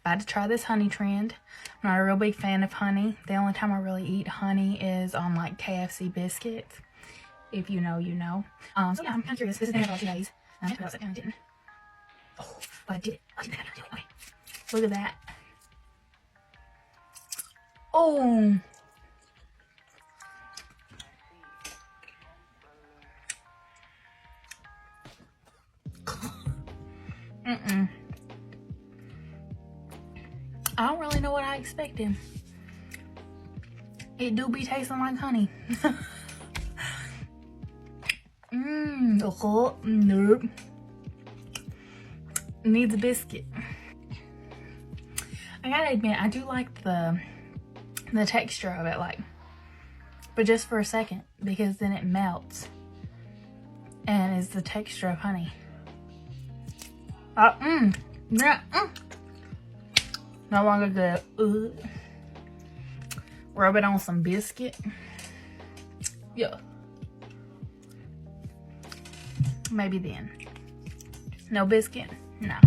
About to try this honey trend. I'm not a real big fan of honey. The only time I really eat honey is on like KFC biscuits. If you know, you know. So yeah, I'm kind of curious. This is gonna have all 2 days. I meant to put it I didn't. Oh, but I did it. I didn't have to do it. Okay. Look at that. Oh. I don't really know what I expected. It do be tasting like honey. Nope. Needs a biscuit. I gotta admit, I do like the texture of it, like, but just for a second, because then it melts and is the texture of honey. No longer good. Rub it on some biscuit. Yeah. Maybe then. No biscuit? No.